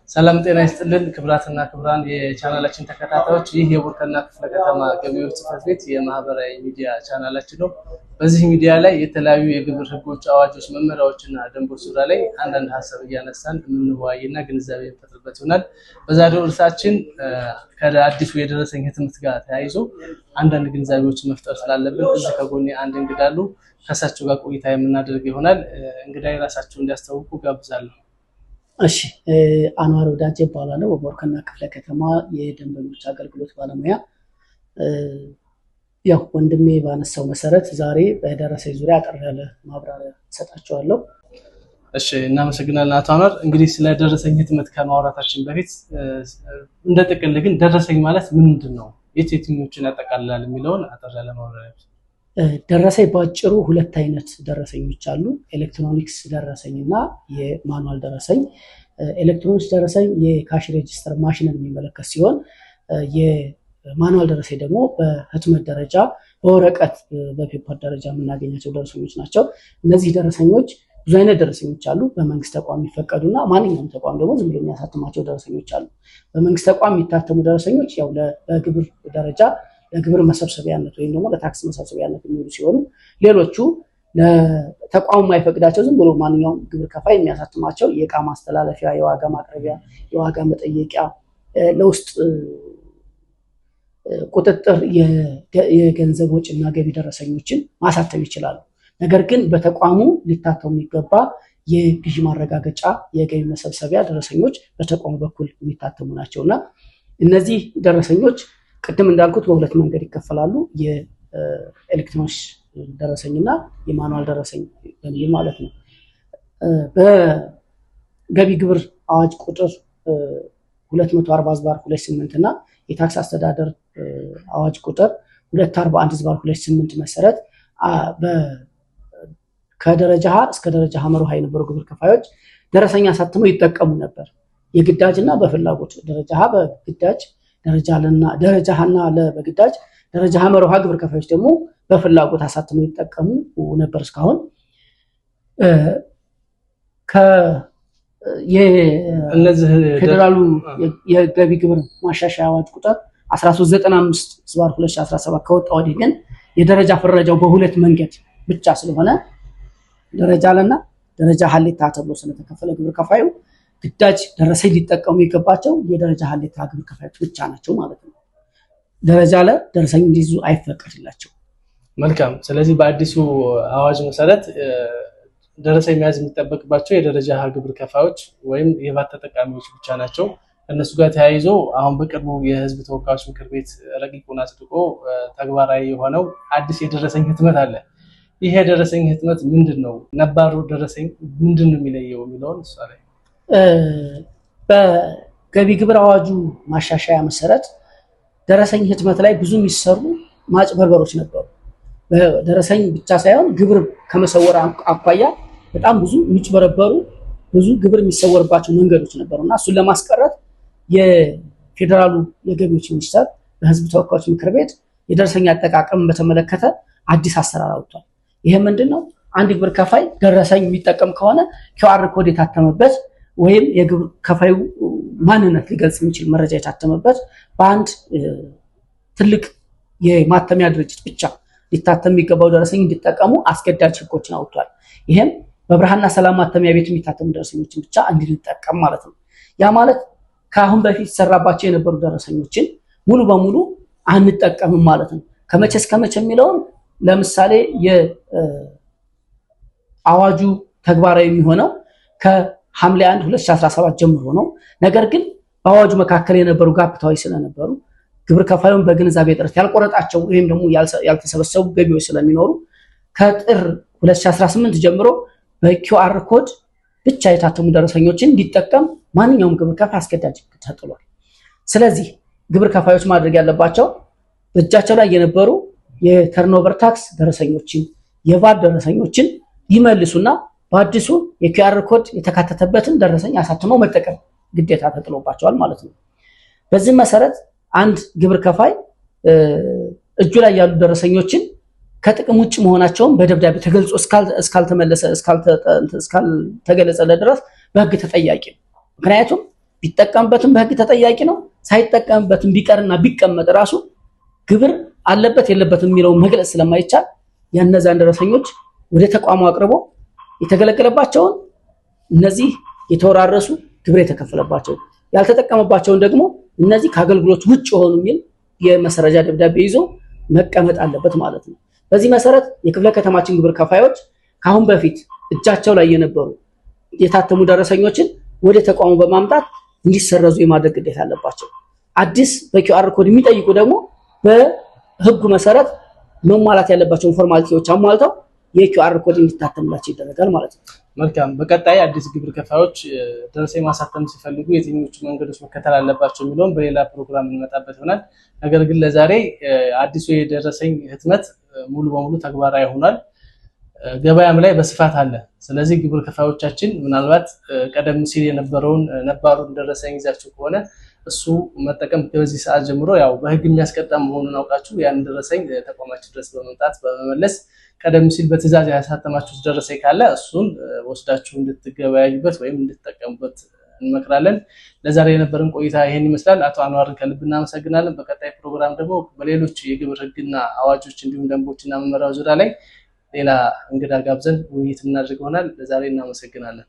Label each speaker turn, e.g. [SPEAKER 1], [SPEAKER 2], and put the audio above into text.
[SPEAKER 1] ሰላም ጤና ይስጥልን ክብራትና ክብራን የቻናላችን ተከታታዮች፣ ይህ የቦርከና ክፍለ ከተማ ገቢዎች ጽሕፈት ቤት የማህበራዊ ሚዲያ ቻናላችን ነው። በዚህ ሚዲያ ላይ የተለያዩ የግብር ህጎች፣ አዋጆች፣ መመሪያዎችና ደንቦች ዙሪያ ላይ አንዳንድ ሀሳብ እያነሳን የምንወያይና ግንዛቤ የምንፈጥርበት ይሆናል። በዛሬው ርዕሳችን ከአዲሱ የደረሰኝ ህትመት ጋር ተያይዞ አንዳንድ ግንዛቤዎችን መፍጠር ስላለብን እዚህ ከጎኔ አንድ እንግዳ አሉ። ከእሳቸው ጋር ቆይታ የምናደርግ ይሆናል። እንግዳዬ ራሳቸውን እንዲያስተዋውቁ ጋብዛለሁ።
[SPEAKER 2] እሺ፣ አንዋር ወዳጄ እባላለሁ። በቦርከና ክፍለ ከተማ የደንበኞች አገልግሎት ባለሙያ። ያው ወንድሜ ባነሳው መሰረት ዛሬ በደረሰኝ ዙሪያ አጠር ያለ ማብራሪያ ሰጣቸዋለሁ።
[SPEAKER 1] እሺ፣ እናመሰግናለን አቶ አንዋር። እንግዲህ ስለ ደረሰኝ ህትመት ከማውራታችን በፊት እንደ ጥቅል ግን ደረሰኝ ማለት ምንድን ነው፣ የትኞችን ያጠቃልላል የሚለውን አጠር ያለ ማብራሪያ።
[SPEAKER 2] ደረሰኝ ባጭሩ ሁለት አይነት ደረሰኞች አሉ። ኤሌክትሮኒክስ ደረሰኝ እና የማኑዋል ደረሰኝ። ኤሌክትሮኒክስ ደረሰኝ የካሽ ሬጂስተር ማሽንን የሚመለከት ሲሆን የማኑዋል ደረሰኝ ደግሞ በህትመት ደረጃ በወረቀት በፔፐር ደረጃ የምናገኛቸው ደረሰኞች ናቸው። እነዚህ ደረሰኞች ብዙ አይነት ደረሰኞች አሉ። በመንግስት ተቋም የሚፈቀዱና ማንኛውም ተቋም ደግሞ ዝም ብሎ የሚያሳትማቸው ደረሰኞች አሉ። በመንግስት ተቋም የሚታተሙ ደረሰኞች ያው በግብር ደረጃ ለግብር መሰብሰቢያነት ወይም ደግሞ ለታክስ መሰብሰቢያነት የሚውሉ ሲሆኑ ሌሎቹ ለተቋሙ የማይፈቅዳቸው ዝም ብሎ ማንኛውም ግብር ከፋይ የሚያሳትማቸው የእቃ ማስተላለፊያ፣ የዋጋ ማቅረቢያ፣ የዋጋ መጠየቂያ፣ ለውስጥ ቁጥጥር የገንዘብ ወጪና ገቢ ደረሰኞችን ማሳተም ይችላሉ። ነገር ግን በተቋሙ ሊታተሙ የሚገባ የግዢ ማረጋገጫ፣ የገቢ መሰብሰቢያ ደረሰኞች በተቋሙ በኩል የሚታተሙ ናቸውና እነዚህ ደረሰኞች ቅድም እንዳልኩት በሁለት መንገድ ይከፈላሉ። የኤሌክትሮኒክስ ደረሰኝና የማኑዋል ደረሰኝ በሚል ማለት ነው። በገቢ ግብር አዋጅ ቁጥር 240/28 እና የታክስ አስተዳደር አዋጅ ቁጥር 241/28 መሰረት ከደረጃ ሀ እስከ ደረጃ ሀ መርሃ የነበሩ ግብር ከፋዮች ደረሰኝ አሳትመው ይጠቀሙ ነበር። የግዳጅና በፍላጎት ደረጃ ሀ በግዳጅ ደረጃ ሀና በግዳጅ ደረጃ ሀ መርሃ ግብር ከፋዮች ደግሞ በፍላጎት አሳትመው ይጠቀሙ ነበር። እስካሁን የፌዴራሉ የገቢ ግብር ማሻሻያ አዋጅ ቁጥር 1395/2017 ከወጣ ወዲህ ግን የደረጃ ፍረጃው በሁለት መንገድ ብቻ ስለሆነ ደረጃ ለና ደረጃ ሀሌታ ተብሎ ስለተከፈለ ግብር ከፋዩ ግዳጅ ደረሰኝ ሊጠቀሙ የገባቸው የደረጃ ሀሌታ ግብር ከፋዮች ብቻ ናቸው ማለት ነው። ደረጃ ለ ደረሰኝ እንዲይዙ አይፈቀድላቸው።
[SPEAKER 1] መልካም። ስለዚህ በአዲሱ አዋጅ መሰረት ደረሰኝ መያዝ የሚጠበቅባቸው የደረጃ ሀ ግብር ከፋዮች ወይም የቫት ተጠቃሚዎች ብቻ ናቸው። እነሱ ጋር ተያይዞ አሁን በቅርቡ የህዝብ ተወካዮች ምክር ቤት ረቂቁን አጽድቆ ተግባራዊ የሆነው አዲስ የደረሰኝ ህትመት አለ። ይሄ የደረሰኝ ህትመት ምንድን ነው? ነባሩ ደረሰኝ ምንድን ነው የሚለየው የሚለውን እሷ ላይ
[SPEAKER 2] በገቢ ግብር አዋጁ ማሻሻያ መሰረት ደረሰኝ ህትመት ላይ ብዙ የሚሰሩ ማጭበርበሮች ነበሩ። በደረሰኝ ብቻ ሳይሆን ግብር ከመሰወር አኳያ በጣም ብዙ የሚጭበረበሩ ብዙ ግብር የሚሰወርባቸው መንገዶች ነበሩና እሱን ለማስቀረት የፌዴራሉ የገቢዎች ሚኒስቴር በህዝብ ተወካዮች ምክር ቤት የደረሰኝ አጠቃቀም በተመለከተ አዲስ አሰራር አውጥቷል። ይሄ ምንድነው? አንድ ግብር ከፋይ ደረሰኝ የሚጠቀም ከሆነ ኪውአር ኮድ የታተመበት ወይም የግብር ከፋዩ ማንነት ሊገልጽ የሚችል መረጃ የታተመበት በአንድ ትልቅ የማተሚያ ድርጅት ብቻ ሊታተም የሚገባው ደረሰኝ እንዲጠቀሙ አስገዳጅ ህጎችን አውጥቷል። ይሄም በብርሃንና ሰላም ማተሚያ ቤት የሚታተሙ ደረሰኞችን ብቻ እንድንጠቀም ማለት ነው። ያ ማለት ከአሁን በፊት ሰራባቸው የነበሩ ደረሰኞችን ሙሉ በሙሉ አንጠቀምም ማለት ነው። ከመቼ እስከ መቼ የሚለውን ለምሳሌ የአዋጁ ተግባራዊ የሚሆነው ከሐምሌ 1 2017 ጀምሮ ነው። ነገር ግን በአዋጁ መካከል የነበሩ ጋፕታዎች ስለነበሩ ግብር ከፋዩን በግንዛቤ ጥረት ያልቆረጣቸው ወይም ደግሞ ያልተሰበሰቡ ገቢዎች ስለሚኖሩ ከጥር 2018 ጀምሮ በኪውአር ኮድ ብቻ የታተሙ ደረሰኞችን እንዲጠቀም ማንኛውም ግብር ከፋይ አስገዳጅ ተጥሏል። ስለዚህ ግብር ከፋዮች ማድረግ ያለባቸው በእጃቸው ላይ የነበሩ የተርኖቨር ታክስ ደረሰኞችን፣ የቫት ደረሰኞችን ይመልሱና በአዲሱ የኪውአር ኮድ የተካተተበትን ደረሰኝ አሳትመው መጠቀም ግዴታ ተጥሎባቸዋል ማለት ነው። በዚህ መሰረት አንድ ግብር ከፋይ እጁ ላይ ያሉ ደረሰኞችን ከጥቅም ውጭ መሆናቸውን በደብዳቤ ተገልጾ እስካልተገለጸለት ድረስ በህግ ተጠያቂ ነው። ምክንያቱም ቢጠቀምበትም በህግ ተጠያቂ ነው። ሳይጠቀምበትም ቢቀርና ቢቀመጥ ራሱ ግብር አለበት የለበትም የሚለው መግለጽ ስለማይቻል ያነዛን ደረሰኞች ወደ ተቋሙ አቅርቦ የተገለገለባቸውን እነዚህ የተወራረሱ ግብር የተከፈለባቸው ያልተጠቀመባቸውን ደግሞ እነዚህ ከአገልግሎት ውጭ የሆኑ የሚል የመሰረጃ ደብዳቤ ይዞ መቀመጥ አለበት ማለት ነው። በዚህ መሰረት የክፍለ ከተማችን ግብር ከፋዮች ካሁን በፊት እጃቸው ላይ የነበሩ የታተሙ ደረሰኞችን ወደ ተቋሙ በማምጣት እንዲሰረዙ የማድረግ ግዴታ አለባቸው። አዲስ በኪውአር ኮድ የሚጠይቁ ደግሞ በህጉ መሰረት መሟላት ያለባቸውን ፎርማሊቲዎች አሟልተው የኪውአር ኮድ እንዲታተምላቸው ይደረጋል ማለት ነው።
[SPEAKER 1] መልካም። በቀጣይ አዲስ ግብር ከፋዮች ደረሰኝ ማሳተም ሲፈልጉ የትኞቹ መንገዶች መከተል አለባቸው የሚለውን በሌላ ፕሮግራም እንመጣበት ይሆናል። ነገር ግን ለዛሬ አዲሱ የደረሰኝ ህትመት ሙሉ በሙሉ ተግባራዊ ሆኗል። ገበያም ላይ በስፋት አለ። ስለዚህ ግብር ከፋዮቻችን ምናልባት ቀደም ሲል የነበረውን ነባሩን ደረሰኝ ይዛችሁ ከሆነ እሱ መጠቀም በዚህ ሰዓት ጀምሮ ያው በህግ የሚያስቀጣ መሆኑን አውቃችሁ ያን ደረሰኝ ተቋማችን ድረስ በመምጣት በመመለስ ቀደም ሲል በትዕዛዝ ያሳተማችሁት ደረሰኝ ካለ እሱን ወስዳችሁ እንድትገበያዩበት ወይም እንድትጠቀሙበት እንመክራለን። ለዛሬ የነበረን ቆይታ ይሄን ይመስላል። አቶ አንዋርን ከልብ እናመሰግናለን። በቀጣይ ፕሮግራም ደግሞ በሌሎች የግብር ህግና አዋጆች እንዲሁም ደንቦችና መመሪያዎች ዙሪያ ላይ ሌላ እንግዳ ጋብዘን ውይይት እናደርግ ይሆናል። ለዛሬ እናመሰግናለን።